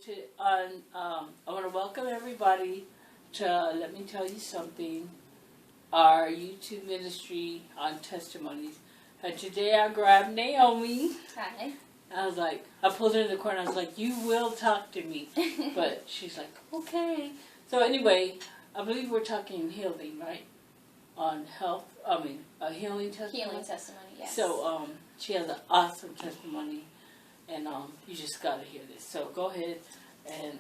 I want to welcome everybody to Let Me Tell You Something, our YouTube ministry on Testimonies. And today I grabbed Naomi. Hi. I pulled her in the corner. I was like, you will talk to me. But she's like, okay. So anyway, I believe we're talking healing, right? On health, a healing testimony. Healing testimony, yes. So she has an awesome testimony. And you just got to hear this. So go ahead and,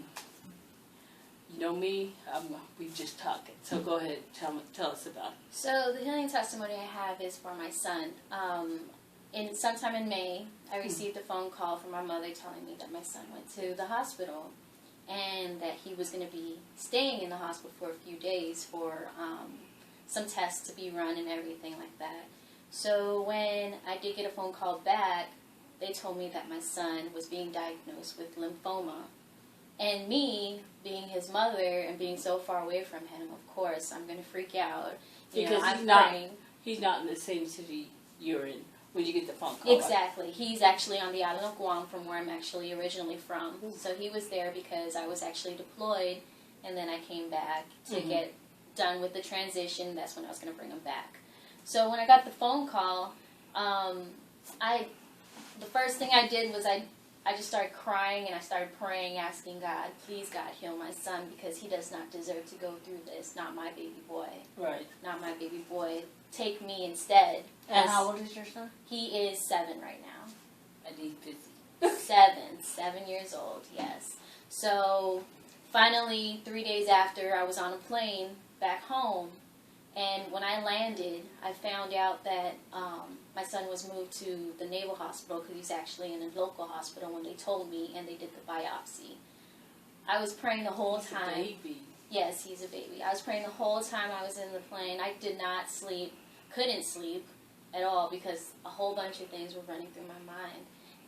you know me, we just talking. So go ahead, tell us about it. So the healing testimony I have is for my son. Sometime in May, I received a phone call from my mother telling me that my son went to the hospital and that he was going to be staying in the hospital for a few days for some tests to be run and everything like that. So when I did get a phone call back, they told me that my son was being diagnosed with lymphoma. And me, being his mother and being so far away from him, of course, I'm going to freak out. Because he's not in the same city you're in when you get the phone call. Exactly. He's actually on the island of Guam from where I'm actually originally from. So he was there because I was actually deployed, and then I came back to get done with the transition. That's when I was going to bring him back. So when I got the phone call, the first thing I did was I just started crying and I started praying, asking God, please God, heal my son because he does not deserve to go through this. Not my baby boy. Right. Not my baby boy. Take me instead. And how old is your son? He is 7 right now. And he's busy. 7 years old, yes. So finally, 3 days after, I was on a plane back home. And when I landed, I found out that my son was moved to the Naval Hospital because he's actually in a local hospital when they told me, and they did the biopsy. I was praying the whole time. He's a baby. Yes, he's a baby. I was praying the whole time I was in the plane. I did not sleep, couldn't sleep at all because a whole bunch of things were running through my mind.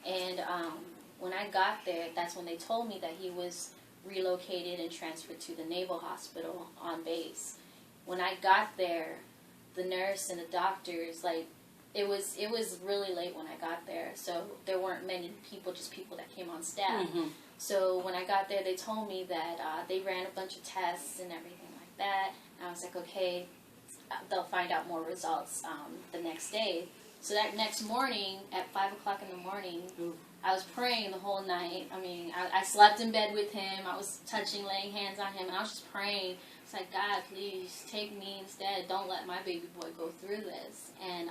And when I got there, that's when they told me that he was relocated and transferred to the Naval Hospital on base. When I got there, the nurse and the doctors, it was really late when I got there, so there weren't many people, just people that came on staff. So when I got there, they told me that they ran a bunch of tests and everything like that. And I was like, okay, they'll find out more results the next day. So that next morning, at 5 o'clock in the morning, I was praying the whole night. I mean, I slept in bed with him. I was laying hands on him, and I was just praying. It's like, God, please take me instead. Don't let my baby boy go through this. And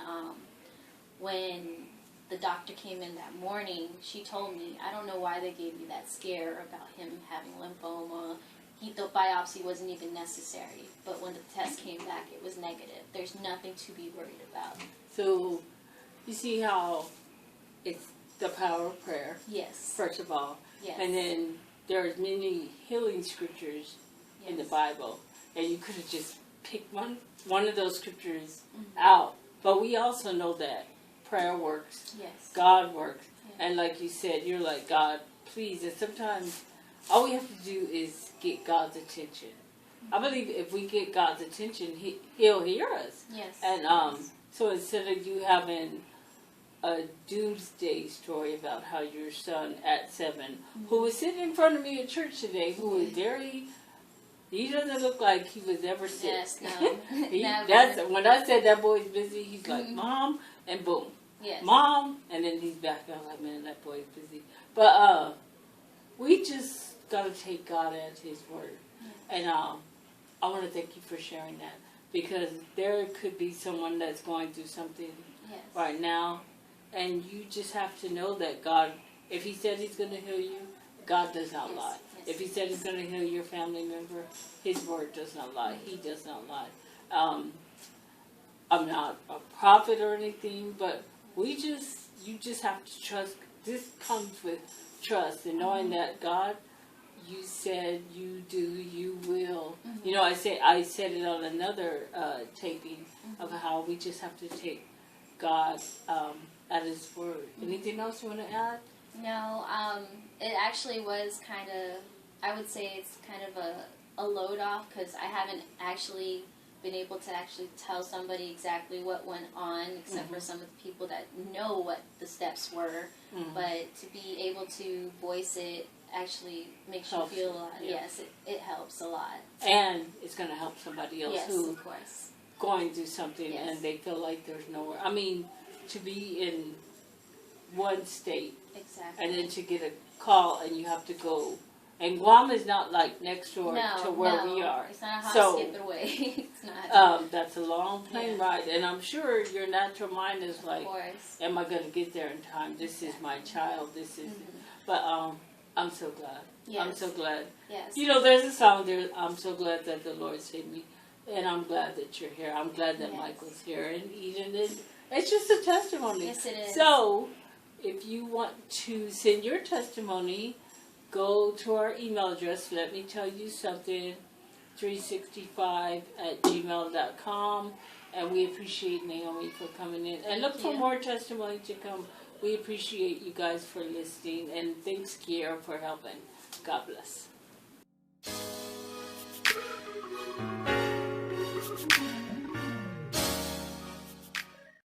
when the doctor came in that morning, she told me, I don't know why they gave me that scare about him having lymphoma. The biopsy wasn't even necessary. But when the test came back, it was negative. There's nothing to be worried about. So, you see how it's the power of prayer. Yes. First of all. Yes. And then there's many healing scriptures in the Bible. And you could have just picked one of those scriptures out. But we also know that prayer works. Yes. God works. Yes. And like you said, you're like, God, please. And sometimes all we have to do is get God's attention. I believe if we get God's attention, He'll hear us. Yes. And so instead of you having a doomsday story about how your son at 7, who was sitting in front of me at church today, who was he doesn't look like he was ever sick. Yes, no. When I said that boy's busy, he's like, Mom, and boom. Yes. Mom, and then he's back. I was like, man, that boy's busy. But we just got to take God at His word. Yes. And I want to thank you for sharing that. Because there could be someone that's going through something right now. And you just have to know that God, if He said He's going to heal you, God does not lie. Yes. If He said He's going to heal your family member, His word does not lie. He does not lie. I'm not a prophet or anything, but you just have to trust. This comes with trust and knowing that God, you said, you do, you will. You know, I said it on another taping of how we just have to take God at His word. Anything else you want to add? No, it actually was kind of, I would say it's kind of a load off because I haven't actually been able to actually tell somebody exactly what went on, except for some of the people that know what the steps were. But to be able to voice it actually makes Helps you feel a you, lot. yeah. Yes, it helps a lot. And it's going to help somebody else Yes, who of course. going through something Yes. and they feel like there's nowhere. I mean, to be in one state Exactly. and then to get a call and you have to go. And Guam is not like next door to where we are. It's not a hop, So, skip it away. It's not. that's a long plane Yeah. ride. And I'm sure your natural mind is like, Of course. am I going to get there in time? This is my child. This is. But I'm so glad. Yes. I'm so glad. Yes. You know, there's a song there. I'm so glad that the Lord saved me, and I'm glad that you're here. I'm glad that Yes. Michael's here, and Eden. It's just a testimony. Yes, it is. So, if you want to send your testimony, go to our email address. Let me tell you something. 365@gmail.com. And we appreciate Naomi for coming in. And look for more testimony to come. We appreciate you guys for listening. And thanks, Kiera, for helping. God bless.